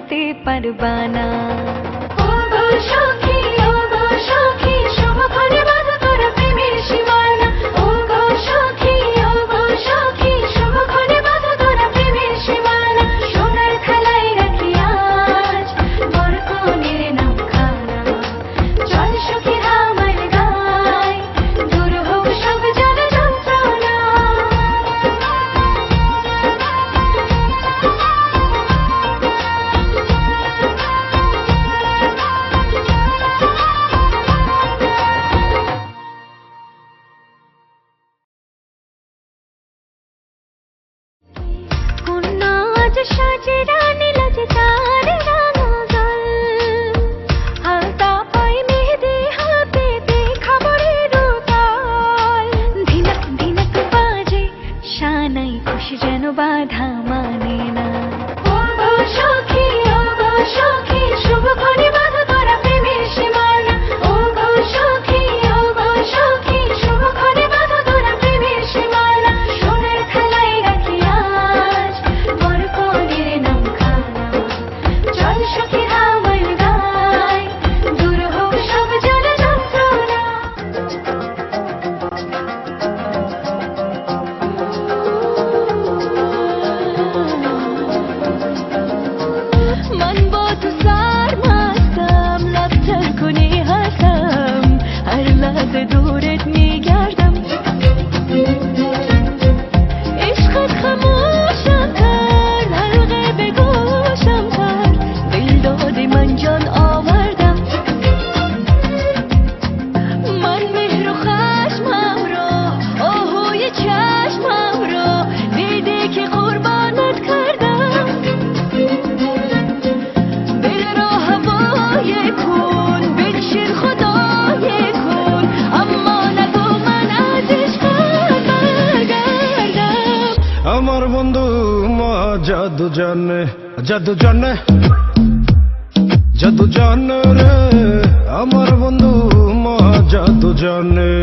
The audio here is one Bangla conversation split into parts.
ভুলতে পারবা না। ও গো সখী, ও গো সখী, শুভক্ষণে বাঁধো তোরা প্রেমের সীমানা। ও গো সখী, ও গো সখী, শুভক্ষণে বাঁধো তোরা প্রেমের সীমানা। সোনার থালায় রাখি আজ বরকনের নামখানা। চল সখী আমার গাই, দূর হোক সব জ্বালা যন্ত্রণা। কন্যা আজ সাজে রানী লাজে তার রাঙাল, হাতা পায়ে মেহেদি হাতে বেখবরের তাল। ধিনক ধিনক বাজে শানাই, খুশি যেন বাধা মানে না। ও গো সখী, ও গো সখী, শুভক্ষণে বাঁধো তোরা প্রেমের সীমানা। ও গো সখী, ও গো সখী, শুভক্ষণে বাঁধো তোরা প্রেমের সীমানা। সোনার থালায় রাখি আজ বরকনের নামখানা। চল সখী আমার গাই, দূর হোক সব জ্বালা যন্ত্রণা। من با تو سرمستم، لب تر کنی هستم، هر لحظه دورت میگردم. عشقت خموشم کرد، حلقه به گوشم کرد، دل دادی من جان آوردم. من مهر و خشمم رو، آهوی چشمم رو، دیدی که قربانت کردم. دل را هوای کن، بنشین خدای کن، اما نگو من از عشقت برگردم. আমার বন্ধু মহা জাদু জানে, জাদু জানে, জাদু জানে রে। আমার বন্ধু মহা জাদু জানে।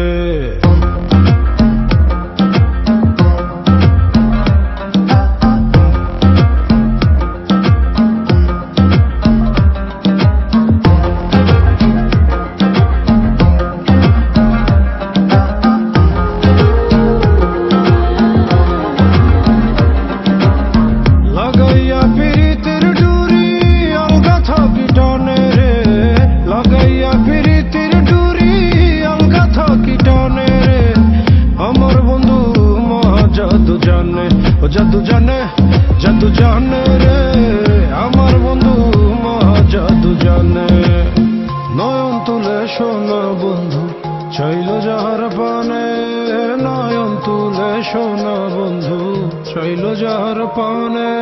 লাগাইয়া পিরিতের ডুরি আলগা থাকি টানে রে, লাগাইয়া পিরিতের ডুরি আলগা থাকি টানে রে। আমার বন্ধু মহা জাদু জানে, ও জাদু জানে, জাদু জানে রে। আমার বন্ধু মহা জাদু জানে। নয়ন তুলে সোনা বন্ধু চাইল যাহার পানে, নয়ন তুলে সোনা বন্ধু চাইল যাহার পানে।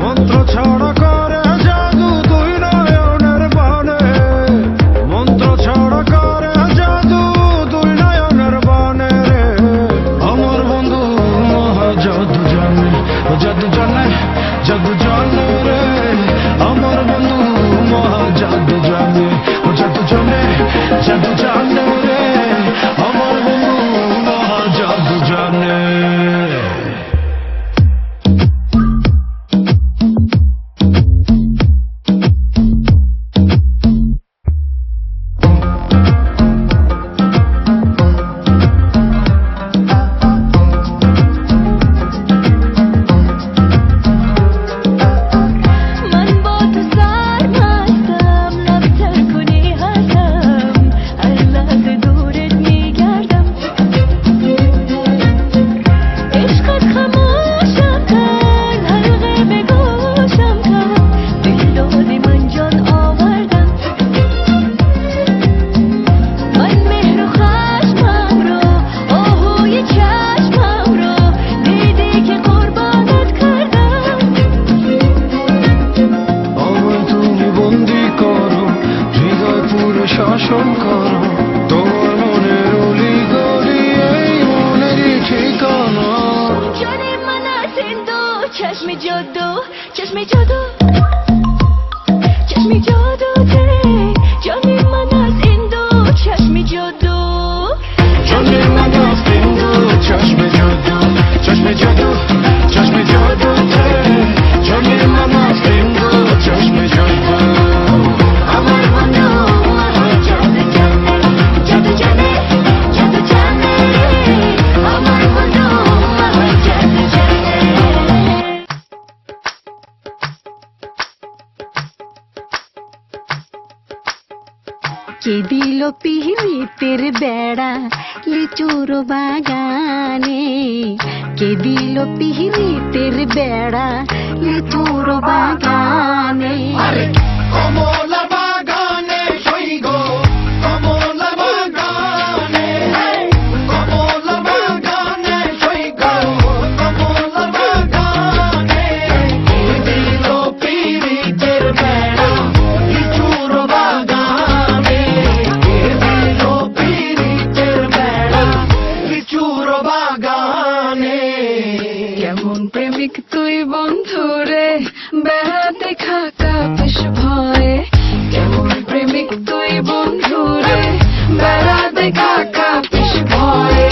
মন্ত্র ছাড়া করে জাদু তুই নয়নের বানে, মন্ত্র ছাড়া করে জাদু তুই নয়নের বানে রে। আমার বন্ধু মহা জাদু জানে, ও জাদু জানে, জাদু জানে রে। আমার বন্ধু মহা জাদু জানে, ও জাদু জানে, জাদু জানে রে। আমার বন্ধু মহা জাদু জানে। من با تو سرمستم، لب تر کنی هستم، هر لحظه دورت میگردم. عشقت خموشم کرد، حلقه به گوشم کرد، دل دادی من جان آوردم. من مهر و خشمم رو، آهوی چشمم رو، دیدی که قربانت کردم. আমায় তুমি বন্দি করো, হৃদয় পুরো শাসন করো। তোমার মনের অলি গলি এই মনেরই ঠিকানা। جان من از این دو چشم جادو، چشم جادو، چشم جادو ده. جان من از این دو چشم جادو، جان من از این دو چشم جادو، چشم جادو، چشم جادو ته. جان من از این دو چشم কে দিল পিহিতের বেড়া লিচুর বাগানে, কে দিল পিহিতের বেড়া লিচুর বাগানে। কমলা বাগানে সৈগ, কমলা বাগানে, কমলা বাগানে সৈগ, কমলা বাগানে। কে দিল পিরিতের বেড়া লিচুর বাগানে, কে দিল পিরিতের বেড়া লিচুর বাগানে। কেমন প্রেমিক তুই বন্ধুরে বেড়াতে খাকা বেশ ভয়ে, কেমন প্রেমিক তুই বন্ধুরে বেড়াতে খাকা বেশ ভয়ে।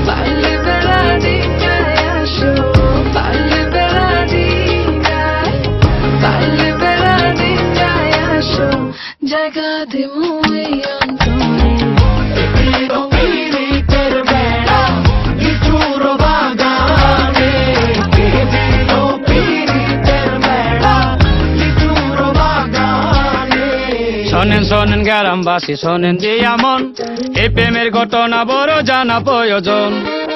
পারলে বেড়া দিগায় আসো, পারলে বেড়া দিগায়, পারলে বেড়া দিগায় আসো, জায়গা দেবো এই অন্তরে। পিরিতের বেড়া লিচুর বাগানে, কে দিল পিরিতের বেড়া লিচুর বাগানে। শোনেন শোনেন গ্রামবাসী শোনেন যে আমন, এই প্রেমের ঘটনা বড় জানা প্রয়োজন।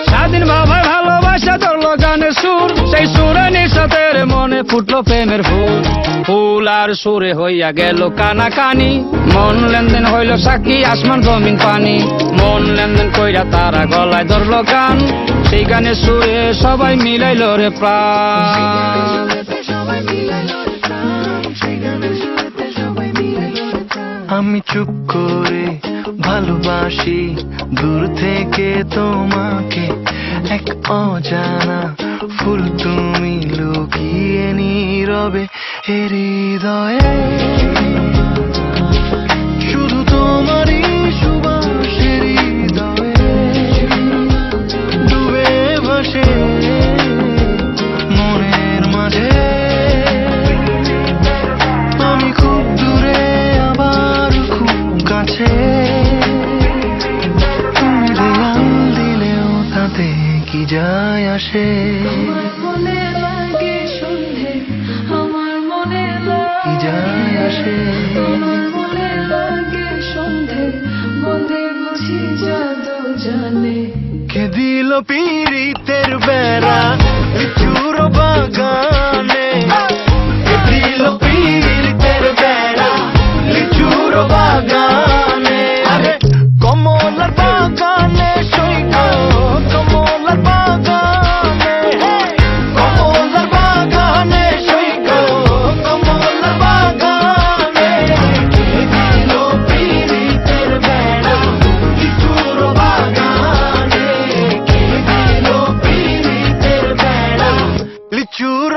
স্বাধীন বাবার ভালোবাসা ধরলো গানের সুর, সেই সুরে নিঃসাতের মনে ফুটলো প্রেমের ফুল। ফুল আর সুরে হইয়া গেল কানাকানি, মন লেনদেন হইল সাক্ষী আসমান জমিন পানি। মন লেনদেন কইরা তারা গলায় ধরলো গান, সেই গানের সুরে সবাই মিলাইল রে প্রাণ। আমি চুপ করে ভালোবাসি দূর থেকে তোমাকে, এক অজানা ফুল তুমি লুকিয়ে নীরবে হৃদয়ে। শুধু তোমারই সুবাস হৃদয়ে ডুবে ভাসে মনের মাঝে। আমি খুব দূরে আবার খুব কাছে, তুমি দেয়াল দিলেও তাতে কি যায় আসে। আমার মনে লাগে সন্ধে, আমার মনে কি যায় আসে। আমার মনে লাগে সন্ধে, বন্ধে বুঝি জাদু জানে। কে দিল পিরিতের বেড়া লিচুর বাগানে, কে দিল পিরিতের বেড়া লিচুর বাগানে। কমলার বাগানে সৈগ, কমলার বাগানে, কমলার বাগানে সৈগ, কমলার বাগানে। কে দিল পিরিতের বেড়া লিচুর বাগানে, কে দিল পিরিতের বেড়া লিচুর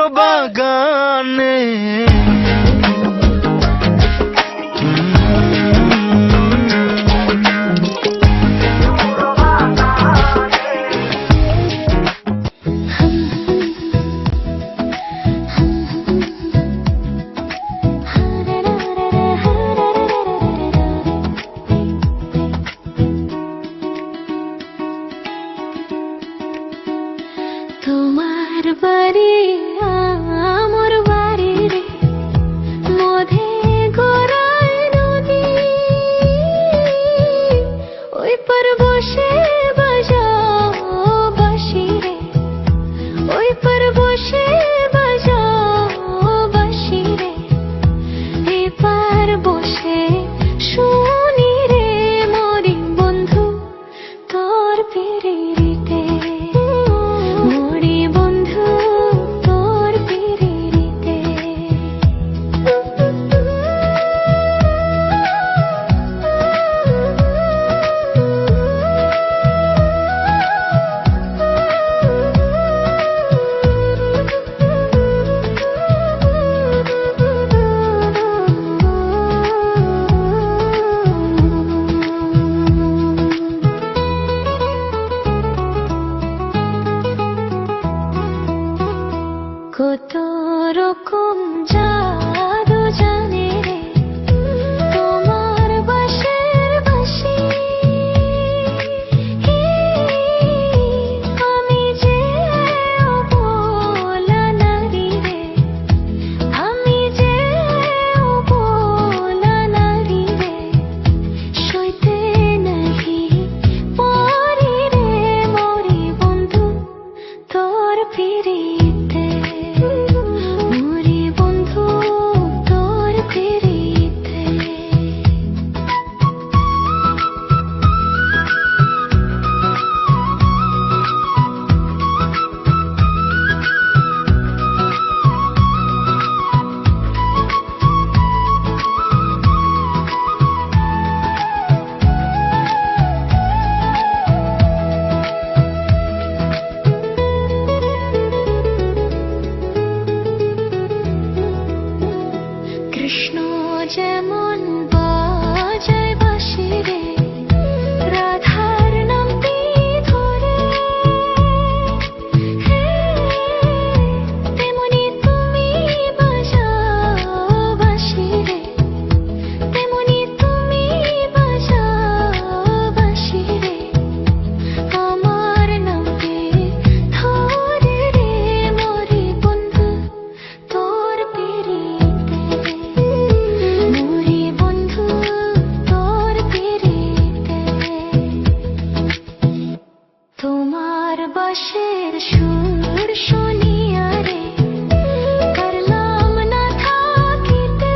কৃষ্ণ যেমন বাজায় বাঁশি রে, রাধার নামটি ধরে, তেমনি তুমি বাজাও বাঁশি রে, তেমনি তুমি বাজাও বাঁশি রে, আমার নামটি ধরে রে মরি বন্ধু তোর পিরিতে, মরি বন্ধু তোর পিরিতে। তোমার বাঁশির সুর শুনিয়া রে পারলাম না থাকিতে,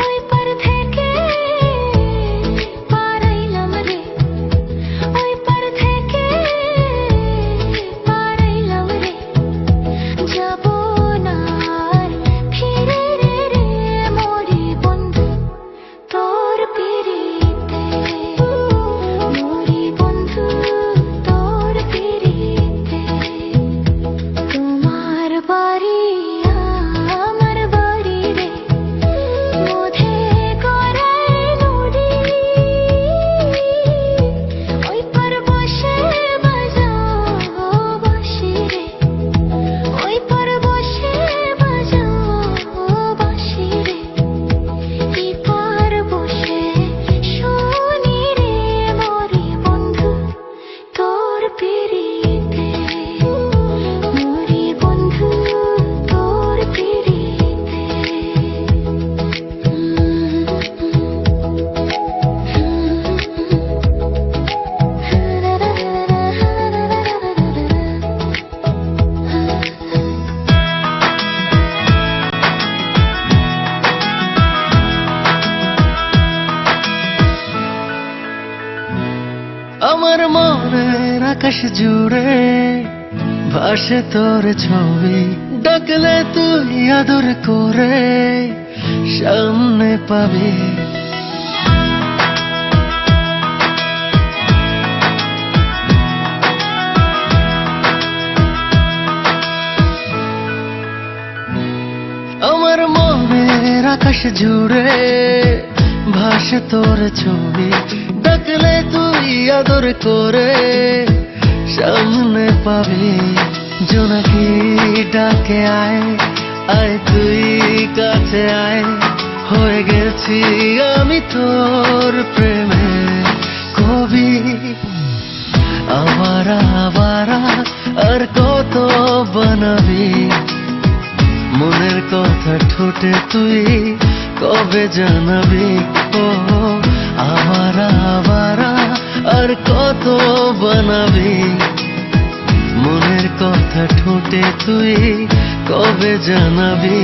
ওই পার থেকে পারাইলাম রে, ওই পার থেকে পারাইলাম রে, যাব না আর ফিরে রে রে মরি বন্ধু তোর পিরিতে, মরি বন্ধু তোর পিরিতে। তোমার বাড়ি আমার বাড়ি রে, মধ্যে গড়াই নদী, ওই পার বসে বাজাও বাঁশি রে, ওই পার বসে বাজাও বাঁশি রে, এই পার বসে শুনি রে মরি বন্ধু তোর পিরিতে, মরি বন্ধু তোর পিরিতে। আমার মনের আকাশ জুড়ে ভাসে তোর ছবি, ডাকলে তুই আদর করে সামনে পাবি। আমার মনের আকাশ জুড়ে ভাসে তোর ছবি, ডাকলে তুই আদর করে সামনে পাবি। জোনাকি ডাকে আয় আয় তুই কাছে আয়, হয়ে গেছি আমি তোর প্রেমে কবি। আবারা আবারা আর কত বানাবি, মনের কথা ঠোঁটে তুই কবে জানাবি। ও আবারা আবারা আর কত বানাবি, মনের কথা ঠোঁটে তুই কবে জানাবি।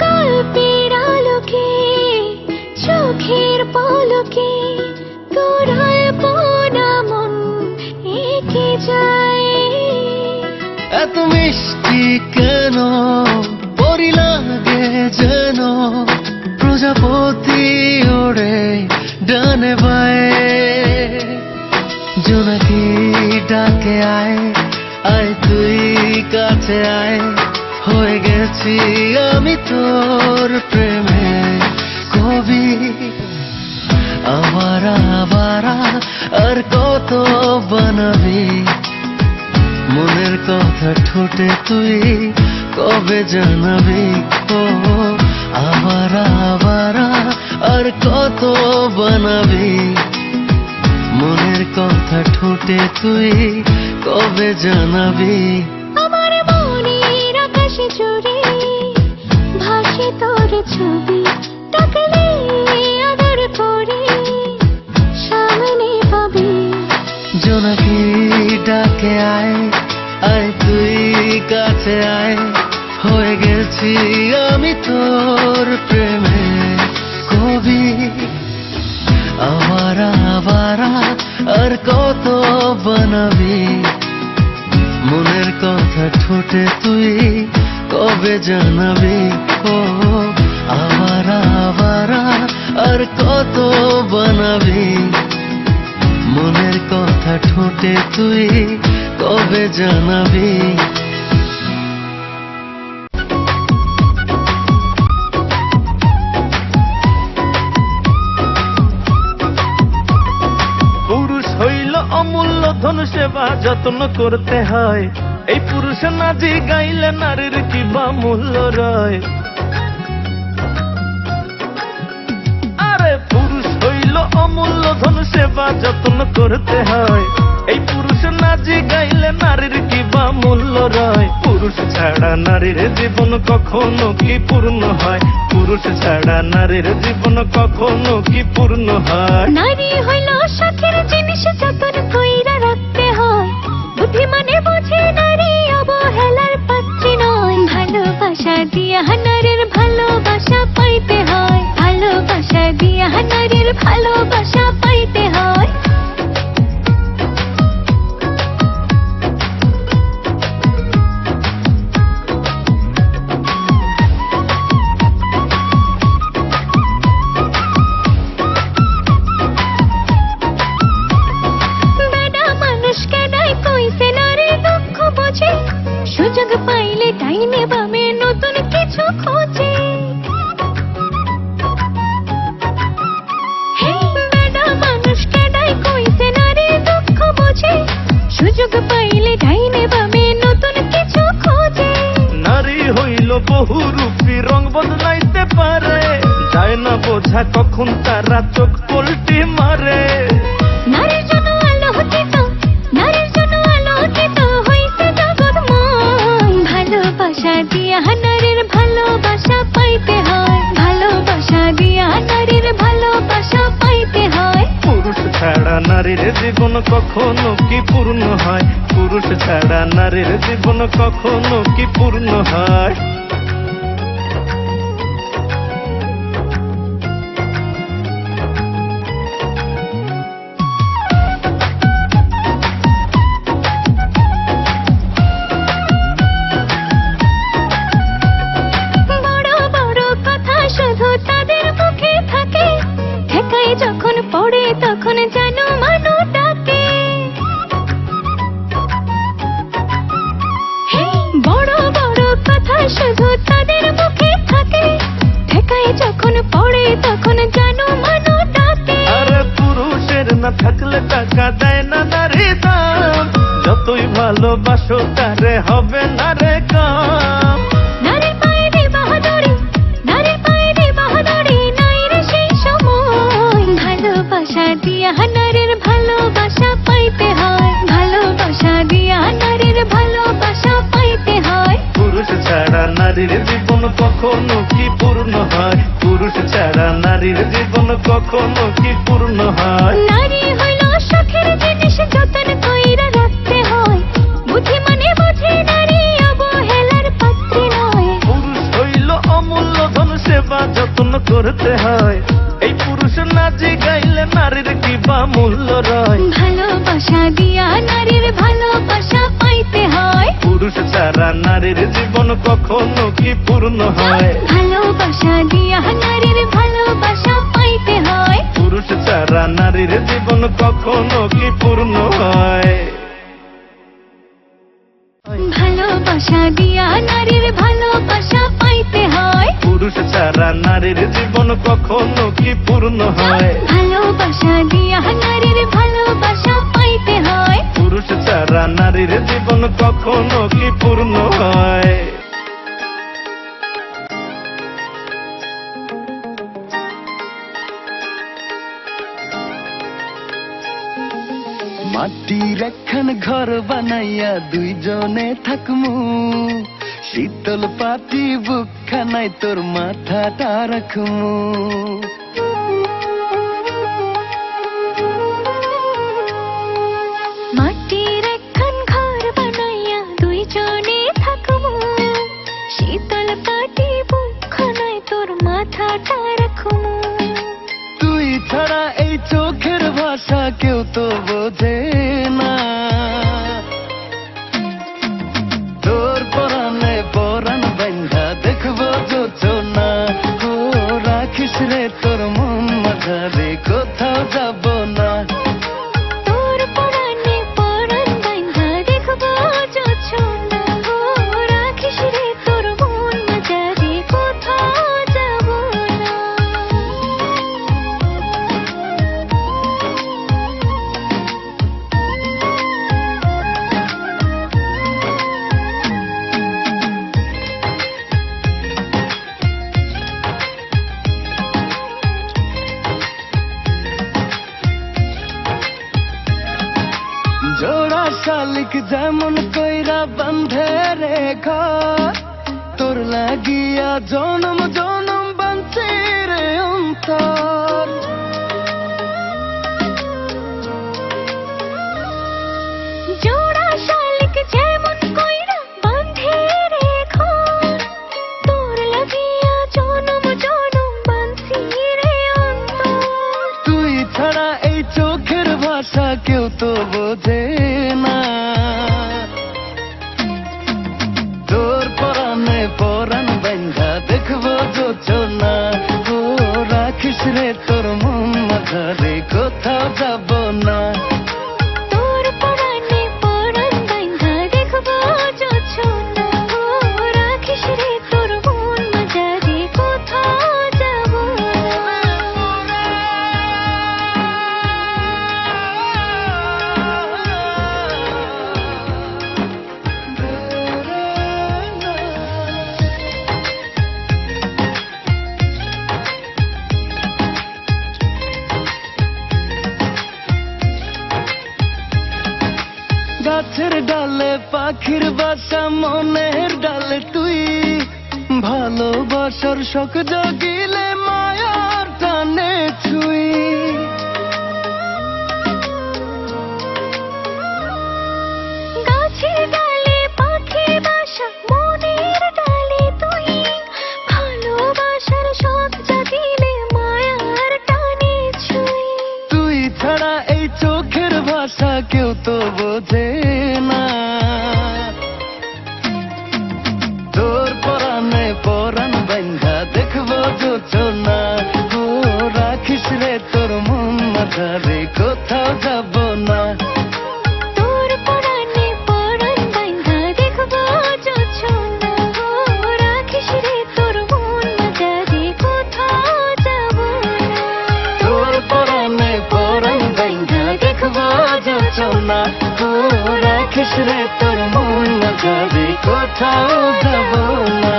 গল্পের আলোকে চোখের পলকে তোর আলপনা মন এঁকে যায়, এত মিষ্টি কেন পরি লাগে যেন, প্রজাপতি ওড়ে ডানে বায়ে। জোনাকি ডাকে আয় আয় তুই কাছে আয়, হয়ে গেছি আমি তোর প্রেমে কবি। আবারা আবারা আর কত বানাবি, মনের কথা ঠোঁটে তুই কবে জানাবি। ও আবারা আবারা আর কত বানাবি, মনের কথা ঠোঁটে তুই কবে জানাবি। আমার মনের আকাশ জুড়ে ভাসে তোর ছবি, ডাকলে আদর করে সামনে পাবি। জোনাকি ডাকে আয় আয় তুই কাছে আয়, হয়ে গেছি আমি তোর প্রেমে কবি। আবারা আবারা আর কত বানাবি, মনের কথা ঠোঁটে তুই কবে জানাবি? ও আবারা আবারা আর কত বানাবি? মনের কথা ঠোঁটে তুই কবে জানাবি? পুরুষ হইল অমূল্য ধন, সেবা যত্ন করতে হয়। এই পুরুষ নাজি গাইলে নারীর কি বা মূল্য রয়? আরে পুরুষ হইল অমূল্য ধন, সেবা যত্ন করতে হয়। এই পুরুষ নাজি গাইলে নারীর কি বা মূল্য রয়? পুরুষ ছাড়া নারীর জীবন কখনো কি পূর্ণ হয়? পুরুষ ছাড়া নারীর জীবন কখনো কি পূর্ণ হয়? নারী হইল শখের জিনিস, যতন কইরা রাখতে হয়। বুদ্ধিমানে বোঝে নারী অবহেলার পাত্রী নয়। ভালোবাসা দিয়া নারীর ভালোবাসা পাইতে হয়। ভালোবাসা দিয়া নারীর ভালোবাসা পাইতে হয়। সুযোগ পাইলে ডাইনে বামে নতুন কিছু খোঁজে। বেডা মানুষকে ডাই কইছে নারী দুঃখ বোঝে। সুযোগ পাইলে ডাইনে বামে নতুন কিছু খোঁজে। নারী হইল বহুরূপী, রং বদলাইতে পারে। যায় না বোঝা কখন তারা চোখ পল্টি মারে। নারীর জন্য আলোকিত, নারীর জন্য আলোকিত হইছে জগৎময়। ভালোবাসা দিয়া নারীর ভালোবাসা পাইতে হয়। ভালোবাসা দিয়া নারীর ভালোবাসা পাইতে হয়। পুরুষ ছাড়া নারীর জীবন কখনো কি পূর্ণ হয়? পুরুষ ছাড়া নারীর জীবন কখনো কি পূর্ণ হয়? যখন পড়ে তখন যেন মানু ডাকে। বড় বড় কথা শুধু তাদের মুখে থাকে। ঠেকায় যখন পড়ে তখন যেন মানু ডাকে। আরে পুরুষের না থাকলে টাকা দেয় না নারী দাম। যতই ভালোবাসো তারে হবে না রে কাম। নারীর পায়ে রে বাহাদুরি, নারীর পায়ে রে বাহাদুরি নাই রে সেই সময়। ভালোবাসা দিয়া নারীর ভালোবাসা পাইতে হয়। ভালোবাসা দিয়া নারীর ভালোবাসা পাইতে হয়। পুরুষ ছাড়া নারীর জীবন কখনো কি পূর্ণ হয়? পুরুষ ছাড়া নারীর জীবন কখনো কি পূর্ণ হয়? নারী হইল শখের জিনিস, যতন কইরা রাখতে হয়। বুদ্ধিমানে বোঝে নারী অবহেলার পাত্রী নয়। পুরুষ হইল অমূল্য ধন, সেবা যত্ন করতে হয়। এই পুরুষ নাচি গাইলে নারীর কি বা মূল্য রয়? ভালোবাসা দিয়া নারীর ভালোবাসা পাইতে হয়। পুরুষ ছাড়া নারীর জীবন কখনো কি পূর্ণ হয়? ভালোবাসা দিয়া নারীর ভালোবাসা পাইতে হয়। পুরুষ ছাড়া নারীর জীবন কখনো কি পূর্ণ হয়? ভালোবাসা দিয়া নারীর ভালোবাসা পাইতে হয়। পুরুষ ছাড়া নারীর জীবন কখনো কি পূর্ণ হয়? ভালোবাসা দিয়া নারীর ভালোবাসা পাইতে হয়। পুরুষ ছাড়া নারীর জীবন কখনো কি পূর্ণ হয়? মাটির একখান ঘর বানাইয়া দুইজনে থাকমু। শীতল পাটি বুকখানায় তোর মাথাটা রাখমু। মাটির একখান ঘর বানাইয়া দুইজনে থাকবো। শীতল পাটি বুকখানায় তোর মাথাটা রাখমু। তুই ছাড়া এই চোখের ভাষা কেউ তো বোঝে না। তোর পরাণে পরাণ শালিক যেমন কইরা বান্ধে রেখা, তোর লাগিয়া জনম জনম বাঁধছে রে অন্তর। জোড়া শালিক যেমন কইরা বাঁধে রেখো, তোর লাগিয়া জনম জনম বাঁধছি রে অন্তর। তুই ছাড়া এই চোখের ভাষা কেউ তো বোঝে না, তোর পরাণে পরাণ বান্ধা দেখবো যোচনা। ও রাখিস রে তোর মন মাঝারে কোথাও যাব না। তোর পরাণে পরাণ বাঁধা দেখবো যোছনা, ও রাখিস রে তোর মন মাঝারে কোথাও যাব গাছের ডালে পাখির বাসা মনের ডালে তুই, ভালোবাসার শখ জাগিলে মায়ার টানে ছুই। গাছের ডালে পাখি বাসা মনের ডালে তুই, ভালোবাসার শখ জাগিলে মায়ার টানে ছুঁই। তুই ছাড়া এই চোখের ভাষা কেউ তো বোঝে না, তোর পরাণে পরাণ বান্ধা দেখবো যোচনা। ও রাখিস রে তোর মন মাঝারে কোথাও যাব না। তোর পরাণে পরাণ বাঁধা দেখবো যোছনা, ও রাখিস রে তোর মন মাঝারে কোথাও যাব না। তোর পরাণে পরাণ বান্ধা দেখবো যোচনা, ও রাখিস রে তোর মন মাঝারে কোথাও যাব না।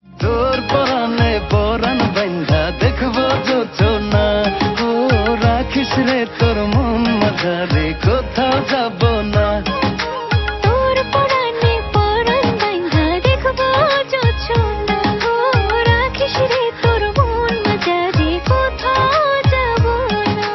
তোর পরাণে পরাণ বান্ধা দেখবো যোচনা, ও রাখিস রে তোর মন মাঝারে কোথাও যাব না। তোর পরাণে পরাণ বাঁধা দেখবো যোছনা, ও রাখিস রে তোর মন মাঝারে কোথাও যাব না।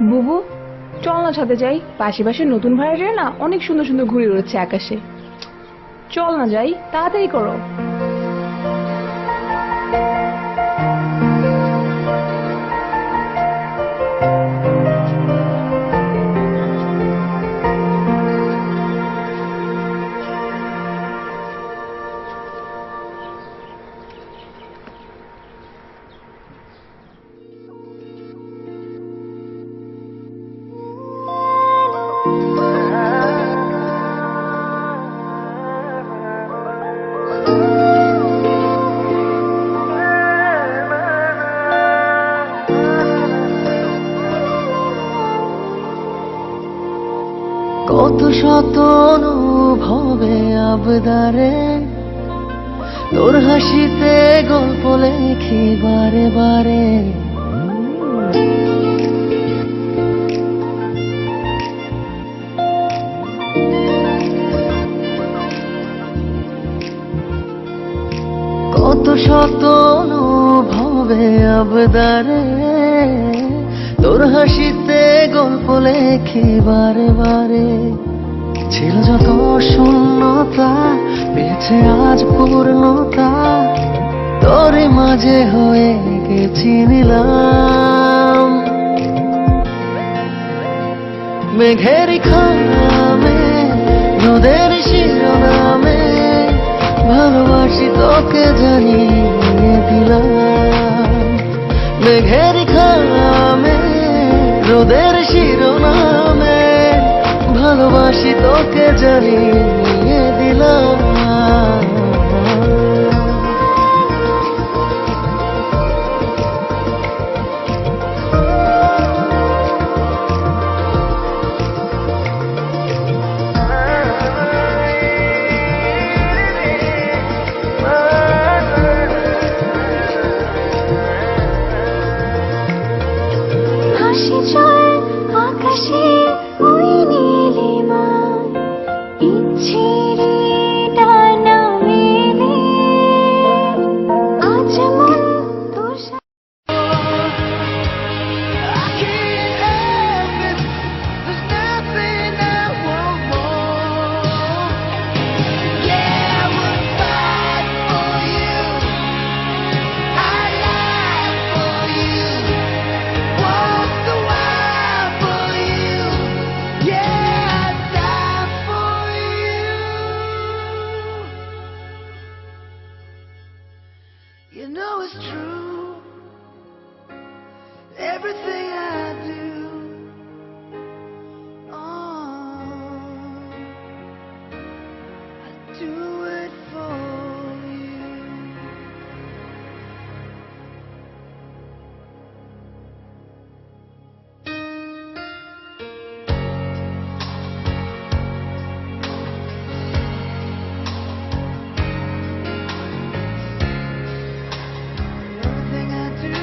বুবু চল না ছাদে যাই, পাশে পাশে নতুন ভাড়াটিয়া না অনেক সুন্দর সুন্দর ঘুড়ি উড়ছে আকাশে। চল না যাই, তাড়াতাড়ি করো। কত শত অনুভবে আবদারে, তোর হাসিতে গল্প লেখি বারে বারে। কত শত অনুভবে আবদারে, তোর হাসিতে গল্প লেখি বারে বারে। ছিল যত শূন্যতা পেয়েছে আজ পূর্ণতা, তোর মাঝে হয়ে গেছি নিলাম। মেঘের খামে নদের শিরোনামে তোকে জানিয়ে দিলাম। মেঘের খামে রোদের শিরোনামে ভালোবাসি তোকে জানিয়ে দিলাম। হাসি জল আকাশে ওই নীলিমায় ইচ্ছের ডানা মেলে আজ মন তোর You know it's true, everything I do. I do it for you. Everything I do,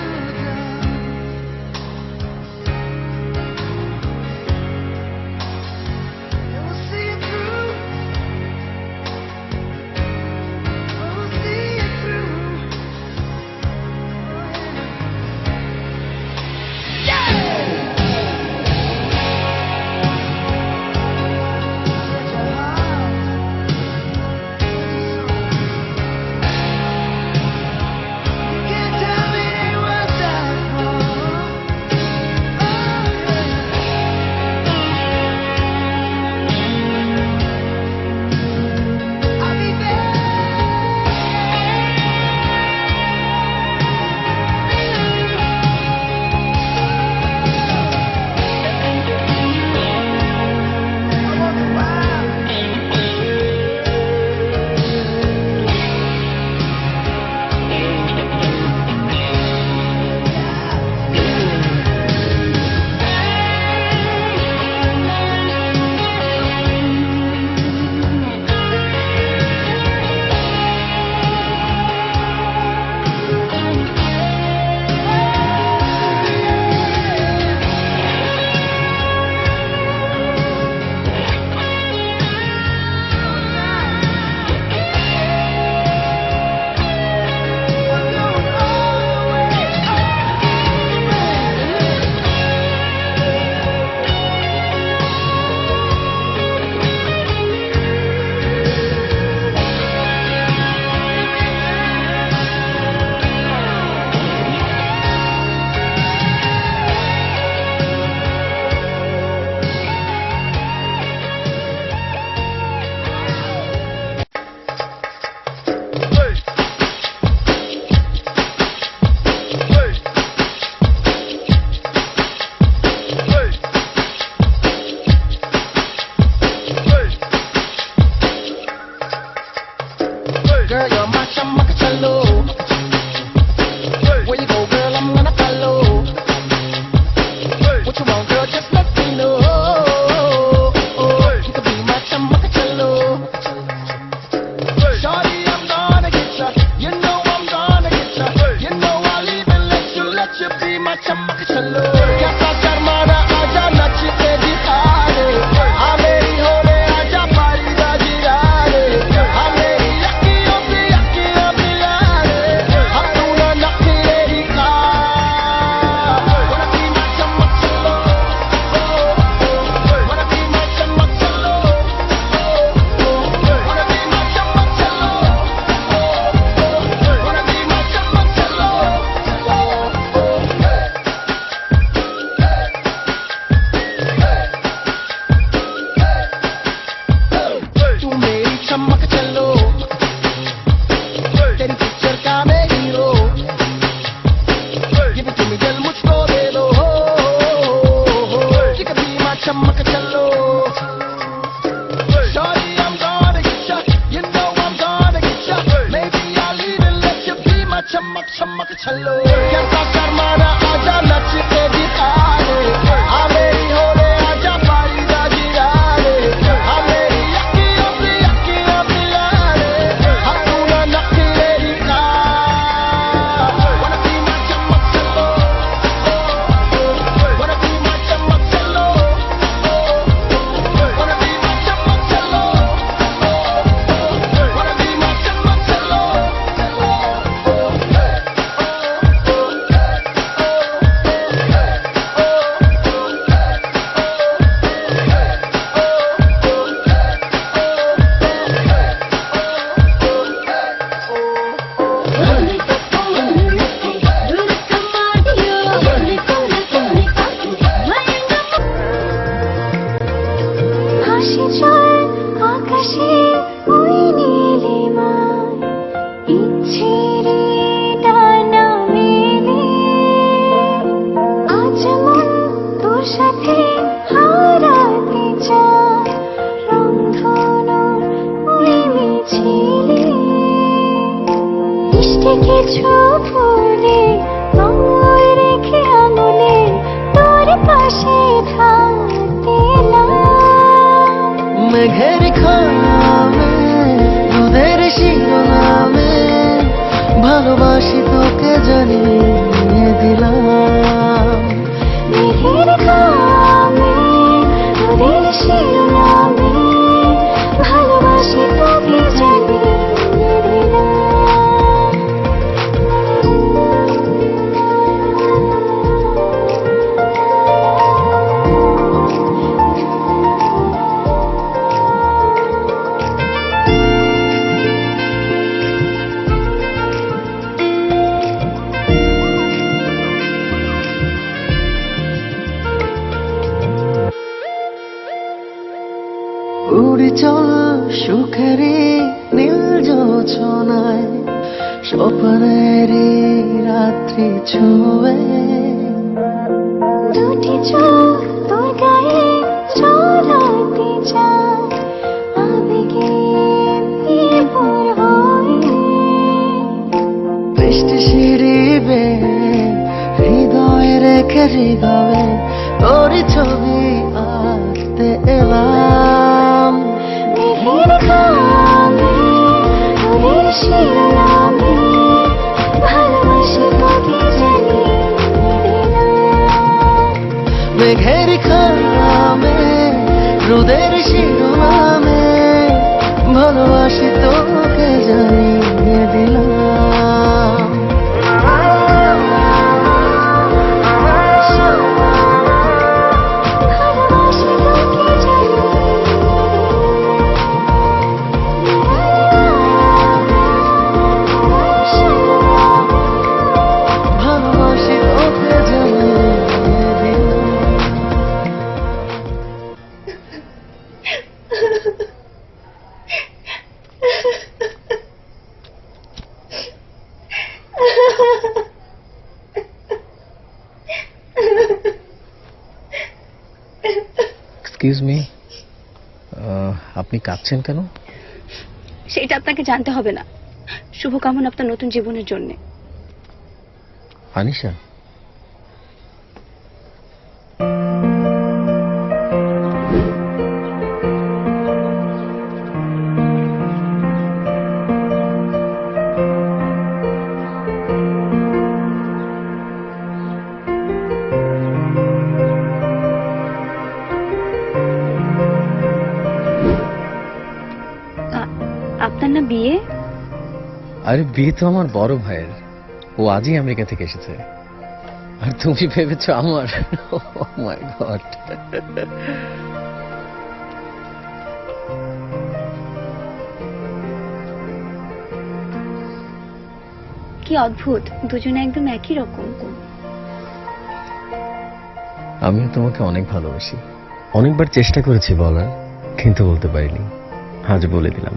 कैसा शर्माना आजा नच के दिखा दे मेरी हो रे आजा पारी गिरा रे मेरी अखियों मिला रे तू ना नखरे दिखा wanna be my चमक चलो wanna be my चमक चलो wanna be my चमक चलो wanna be my चमक चलो হাসি জল আকাশে ওই নীলিমায় ইচ্ছের ডানা মেলে আজ মন তোর সাথে হারাতে চায় রংধনুর ওই মিছিলে মিষ্টি কিছু ফুলে আঙুল রেখে আঙুলে তোর পাশে থাকতে এলাম মেঘের খামে দুধের শিরোনামে ভালোবাসি তোকে জানিয়ে দিলাম মেঘের খামে নদীর শিরোনামে ভালোবাসি তোকে জানিয়ে উড়ি চল সুখেরি নীল জোছনায় স্বপ্নেরই রাত্রি ছুঁয়ে দুটি চোখ তোর গায়ে চলাতে চায় আবেগে বিভোর হয়ে বৃষ্টি সিঁড়ি বেয়ে হৃদয়ে রেখে হৃদয়ে তোর ছবি আঁকতে এলাম মেঘের খামে নদীর শিরোনামে ভালোবাসি তোকে জানিয়ে দিলাম মেঘের খামে রোদের শিরোনামে ভালোবাসি তোকে জানিয়ে দিলাম ভালোবাসি তোকে ভালোবাসি তোকে জানিয়ে দিলাম এক্সকিউজ মি, আপনি কাঁদছেন কেন? সেটা আপনাকে জানতে হবে না। শুভকামনা আপনার নতুন জীবনের জন্য। আনিশা, আপনার না বিয়ে? আরে বিয়ে তো আমার বড় ভাইয়ের, ও আজই আমেরিকা থেকে এসেছে। আর তুমি ভেবেছো আমার? Oh my God! কি অদ্ভুত, দুজনে একদম একই রকম। আমিও তোমাকে অনেক ভালোবাসি। অনেকবার চেষ্টা করেছি বলার, কিন্তু বলতে পারিনি। আজ বলে দিলাম।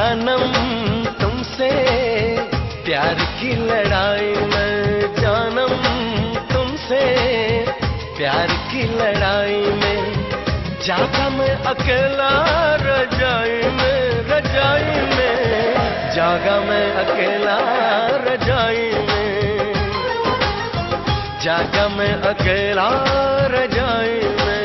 जानम तुमसे प्यार की लड़ाई में, जानम तुमसे प्यार की लड़ाई में, जागा मैं अकेला रजाई में, रजाई में, जागा मैं अकेला रजाई में, जागा मैं अकेला रजाई में।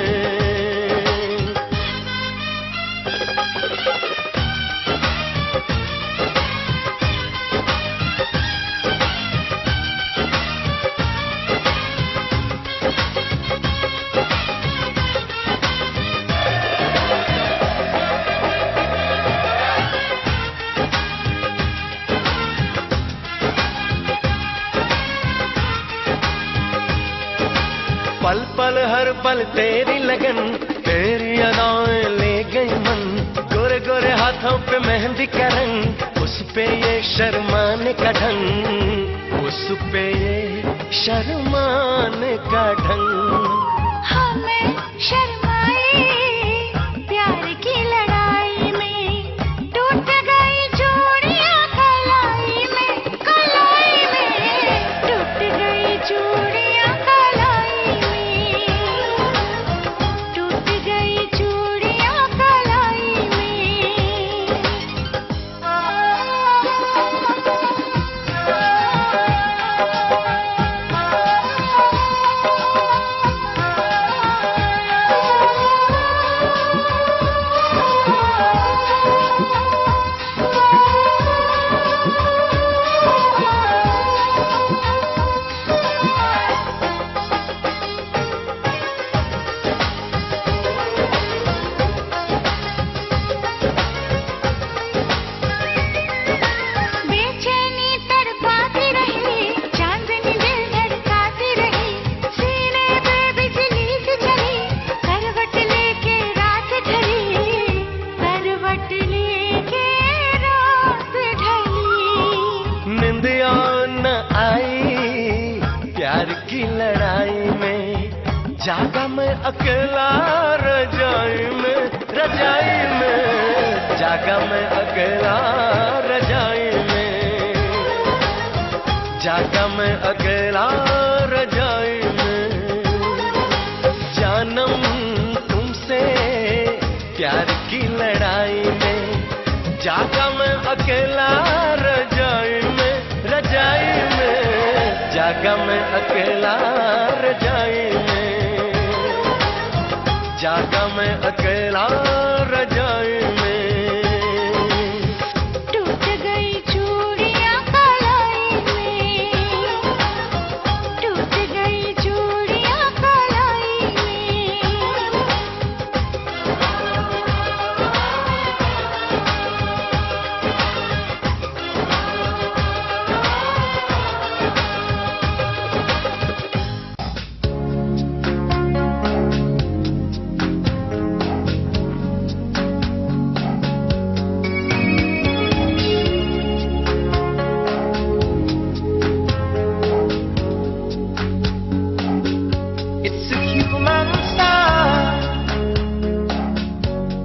पल पल हर पल तेरी लगन, तेरी अदाएं ले गई मन, गोरे गोरे हाथों पे मेहंदी का रंग, उस पे ये शर्माने का ढंग, उस पे ये शर्माने का ढंग। हमें शर्माए प्यार की लड़ाई में, टूट गई चूड़ियां कलाई में, कलाई में, टूट गई चूड़ियां कलाई में, टूट गई चूड़ियां कलाई बेचैनी तड़पाती रही, चांदनी दिल धड़काती रही, सीने पे बिजली सी चली, करवट लेके रात ढली, करवट लेके रात ढली। निंदिया न आई प्यार की लड़ाई में, जागा मैं अकेला रजाई में, रजाई में, जागा मैं अकेला रजाई में, जागा मैं अकेला रजाई में। जानम तुमसे प्यार की लड़ाई में, जागा मैं अकेला रजाई में, रजाई में, जागा मैं अकेला रजाई में, जागा मैं अकेला रजाई में। टूट गई चूड़ियां कलाई में, टूट गई चूड़ियां कलाई में। It's a human sign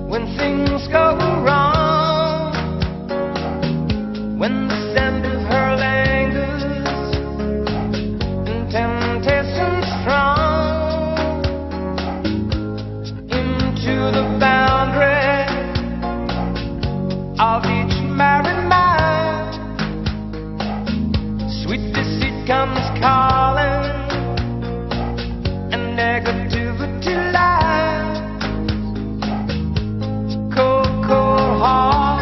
when things go wrong, when the scent of her lingers and temptation strong, into the boundary of each married man, sweet deceit comes calling, and negativity lies. Cold, cold heart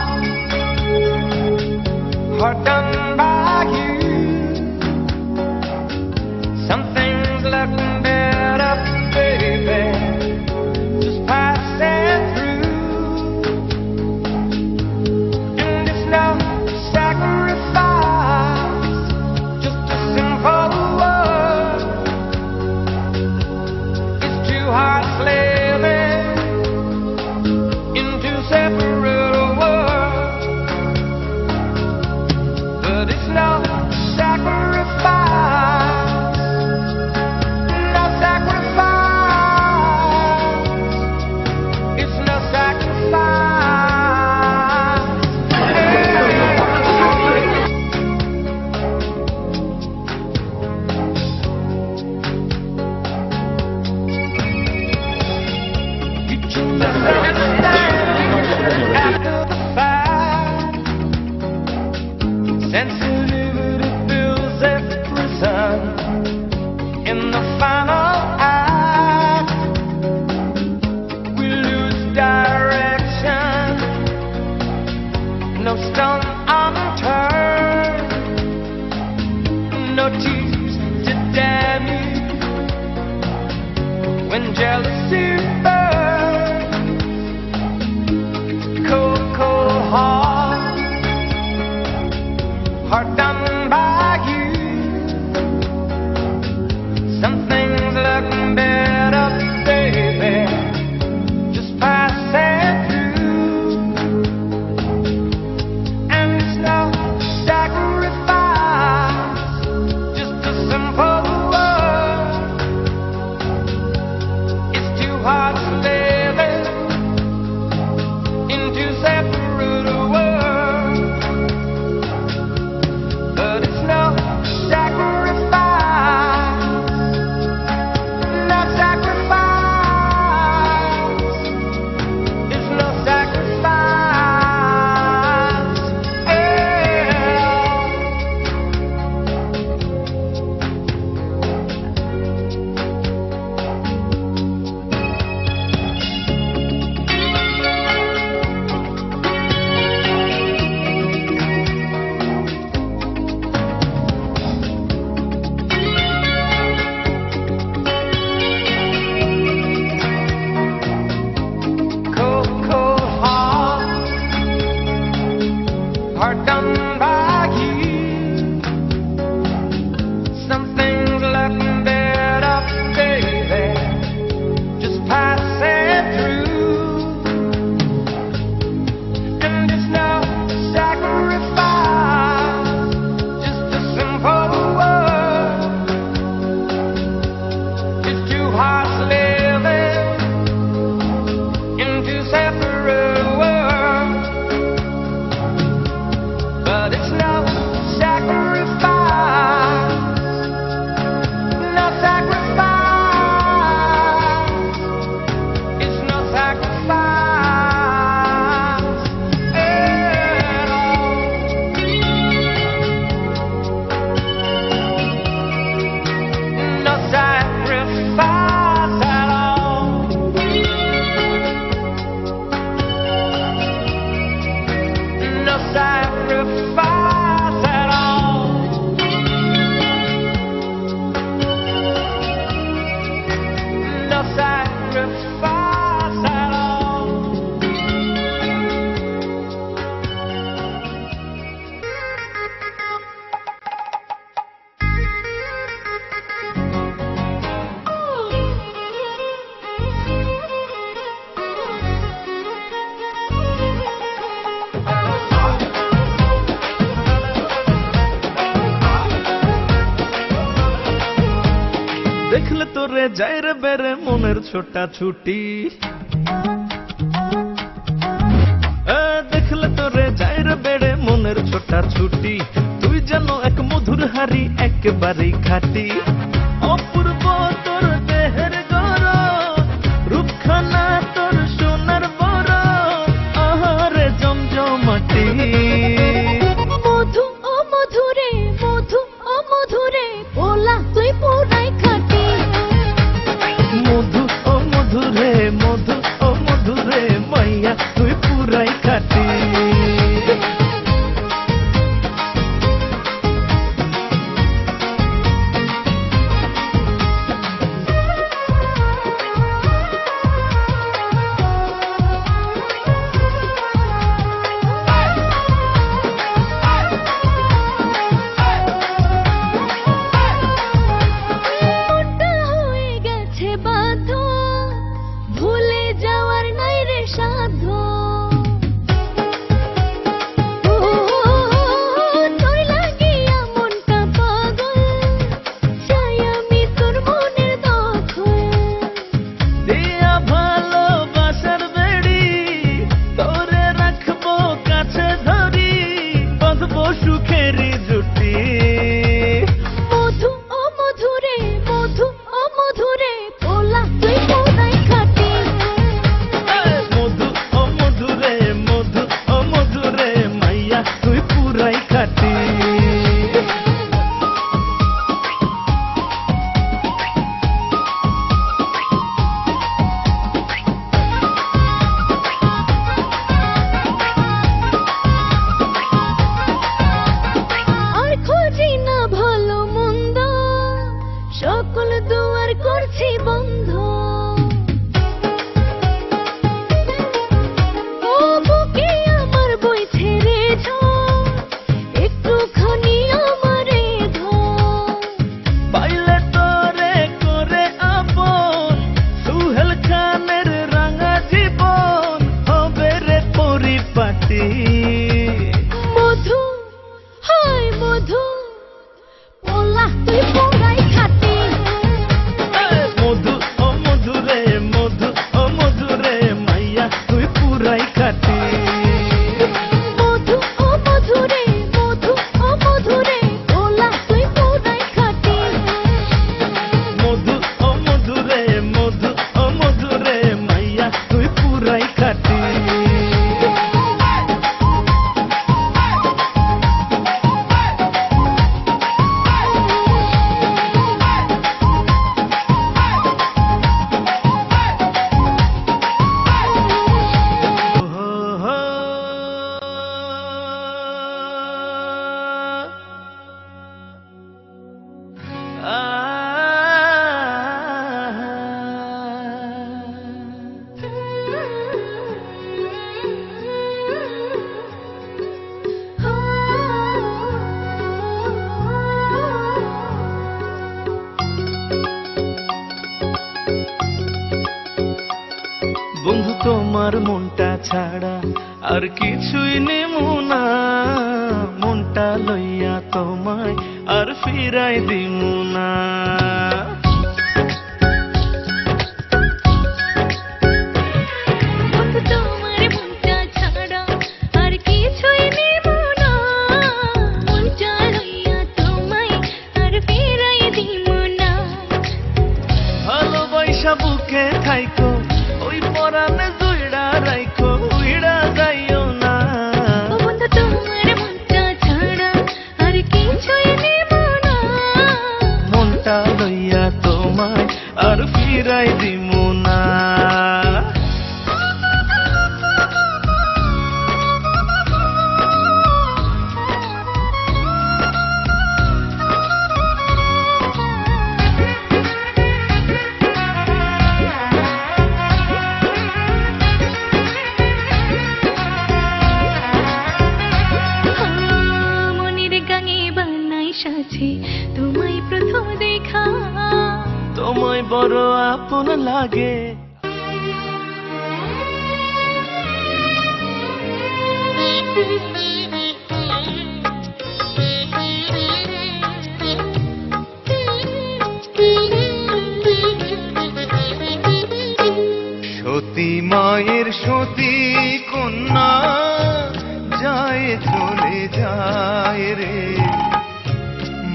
done by you. Something's looking better, baby, just passing through. And it's no sacrifice, just a simple word. no stone unturned, no tears to damn you. When jealousy burns, cold, cold heart done by you. Some things look better, baby, just passing through. And it's no sacrifice, just a simple word. It's too hard to live in two separate worlds. But it's no sacrifice, no sacrifice. It's no sacrifice at all. Cold, cold heart done by you. Some things look better, baby, just passing through. And it's no sacrifice, just a simple word. It's too hard to live in two separate worlds. But it's no sacrifice, no sacrifice. It's no sacrifice at all. No sacrifice at all. No sacrifice at all. No sacrifice at all. দেখলে তোরে যায় রে বেড়ে মনের ছোটা ছুটি, দেখলে তোরে যায় রে বেড়ে মনের ছোটা ছুটি। তুই যেন এক মধুর হারি একেবারেই খাটি, অপূর্ব তোর দেহের গর, রূপখানা তোর সোনার বড়, আহারে জমজমাটি। মধু ও মধুরে, মধু ও মধুরে, ওলা তুই পুরাই খাটি। মধু ও মধুরে, মধু ও মধুরে, মাইয়া তুই পুরাই খাটি। ছাড়া আর কিছুই নেমু না, মনটা লইয়া তোমায় আর ফিরাই দিমু না। বন্ধু তোমার মনটা ছাড়া আর কিছুই নেব না, মনটা লইয়া তোমায় আর ফিরাই দিব না। ভালোবাসা বুকে থাইকো, ওই পরাণে জুইড়া রাইখো, উইড়া যাইও না। ও বন্ধু তোমার মনটা ছাড়া আর কিছুই নেব না, মনটা লইয়া তোমায় আর ফিরাই দিমু না। মনের গাঙে বানাই সাথে তোমায় প্রথম দেখা, তোমায় বড় আপন লাগে। সতী মায়ের সতী কন্যা যায় চলে যায় রে,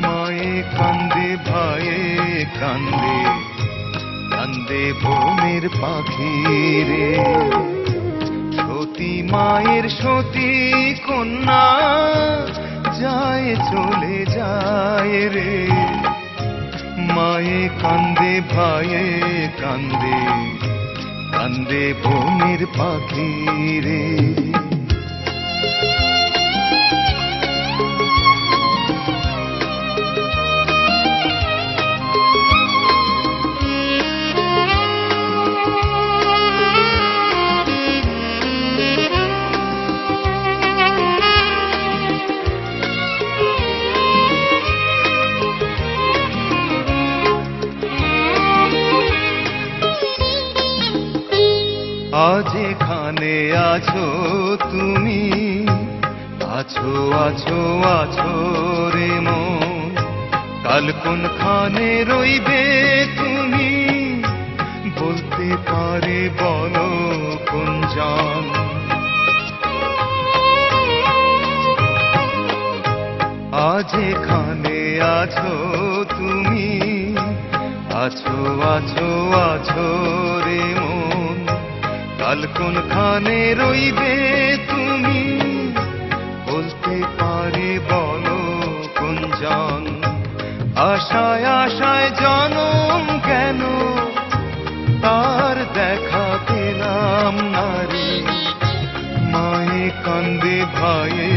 মায়ে কান্দে ভাইয়ে কান্দে, কান্দে বনের পাখি রে। সতী মায়ের সতী কন্যা যায় চলে যায় রে, মায়ে কান্দে ভাইয়ে কান্দে, কান্দে বনের পাখি রে। আজ এখানে আছো তুমি, আছো আছো আছো রে মন, কাল কোনখানে রইবে তুমি, বলতে পারে বলো কোন জন। আজ এখানে আছো তুমি, আছো আছো আছো রে মন, কাল কোনখানে রইবে তুমি, বলতে পারে বলো কোন জন। আশায় আশায় জনম কেন তার দেখা পেলাম না রে, মায়ে কান্দে ভাইয়ে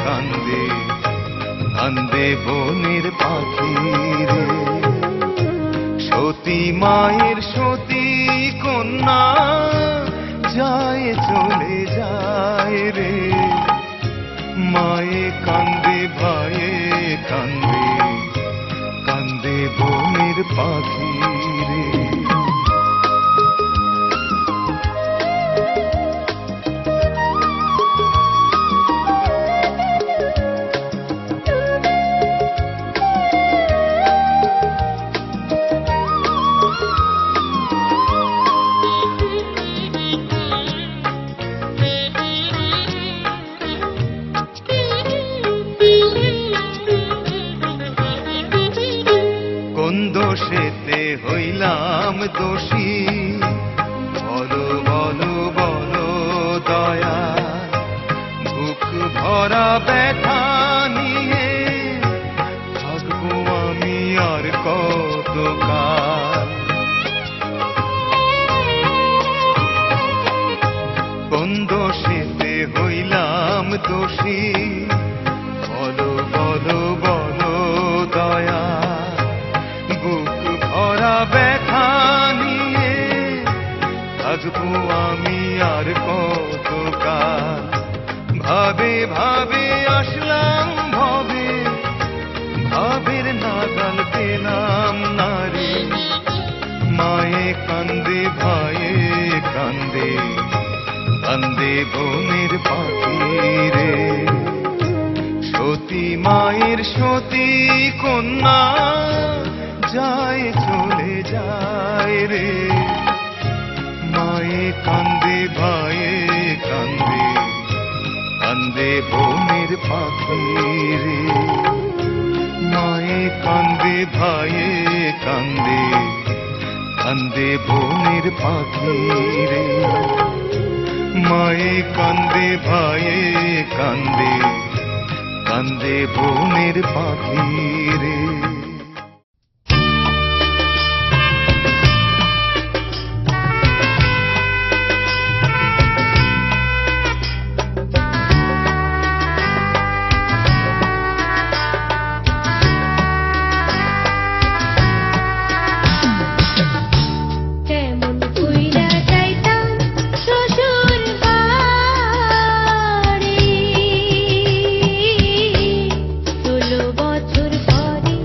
কান্দে, কান্দে বনের পাখি রে। সতী মায়ের সতী কন্যা যায় চলে যায় রে, মায়ে কান্দে ভাইয়ে কান্দে, কান্দে বনের পাখি রে। কোন দোষেতে হইলাম দোষী, বলো বলো বলো দয়া, বুক ভরা ব্যথা নিয়ে থাকবো আমি আর কত কাল। কোন দোষেতে হইলাম দোষী, বলো বলো বলো দয়া, বুক ভরা ব্যথা নিয়ে থাকবো আমি আর কত কাল। ভাবে ভাবে আসলাম ভবে, ভাবের নাগাল পেলাম না রে, মায়ে কান্দে ভাইয়ে কান্দে, কান্দে বনের পাখি রে সতী মায়ের সতী কন্যা যায় চলে যায় রে মায়ে কান্দে ভাইয়ে কান্দে কান্দে বনের পাখি রে মায়ে কান্দে ভাইয়ে কান্দে কান্দে বনের পাখি রে মায়ে কান্দে ভাইয়ে কান্দে কান্দে বনের পাখি রে কেমন কইরা যাইতাম শ্বশুর বাড়ি 16 বছর পরে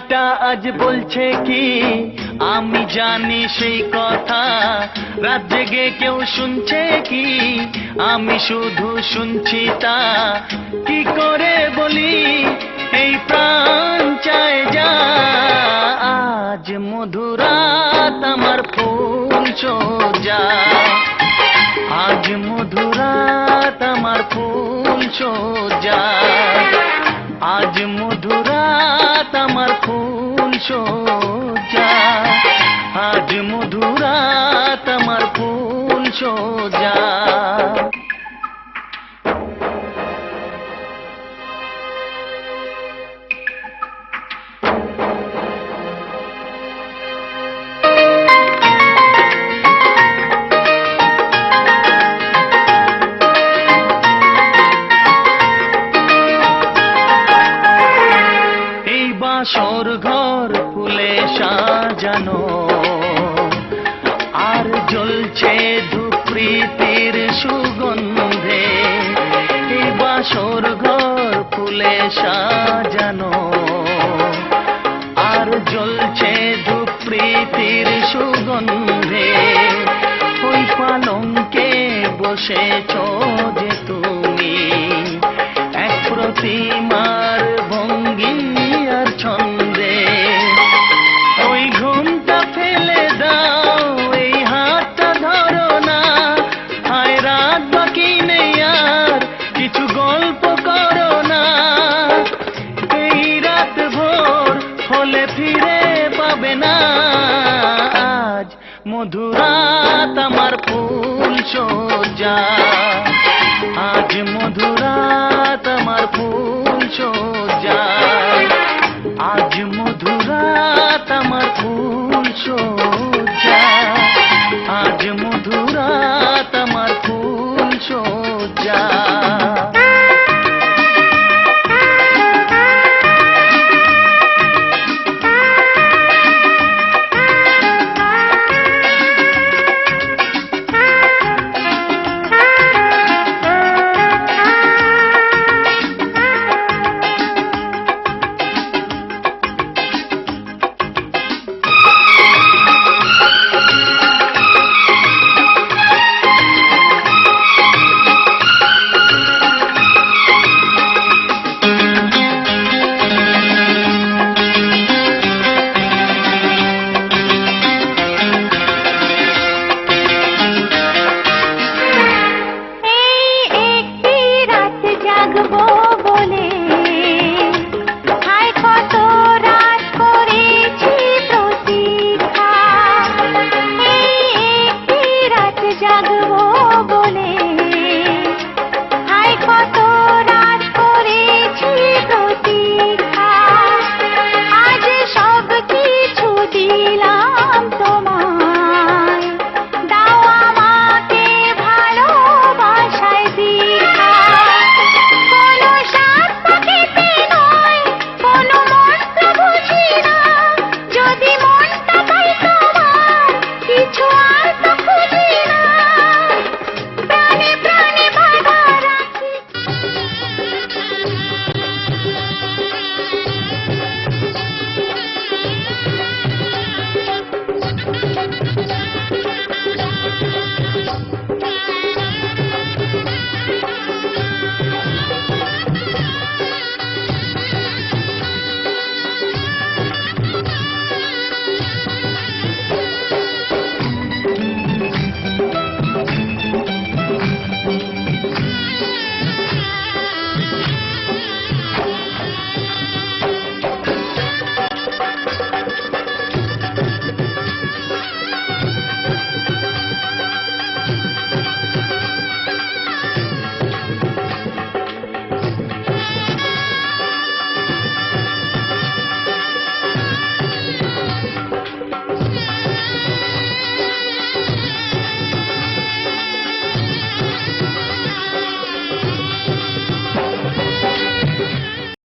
পাখিটা আজ বলছে কি আমি জানি সেই কথা, রাত জেগে কেউ শুনছে কি আমি শুধু শুনছি তা। কি করে বলি এই প্রাণ চায় যা, আজ মধুরাত আমার ফুল সোজা, আজ মধুরাত আমার ফুল সোজা, আজ মধুরাত আমার ফুল সোজা, আজ মধুরাত আমার ফুল সোজা। বাসর ঘর ফুলে সাজানো আর জ্বলছে ধূপ প্রীতির সুগন্ধে, এই বাসর ঘর ফুলে সাজানো আর জ্বলছে ধূপ প্রীতির সুগন্ধে। ওই পালঙ্কে বসেছ যে তুমি এক প্রতিমার ভঙ্গি আর ছন্দে, ওই ঘুমটা ফেলে দাও এই হাতটা ধরো না, হায় রাত বাকি নেই আর কিছু গল্প করো না, এই রাত ভোর হলে ফিরে পাবে না, আজ মধুরাত আমার ফুল সোজা, আজ মধুরাত আমার ফুল সোজা, আজ মধুরাত আমার ফুল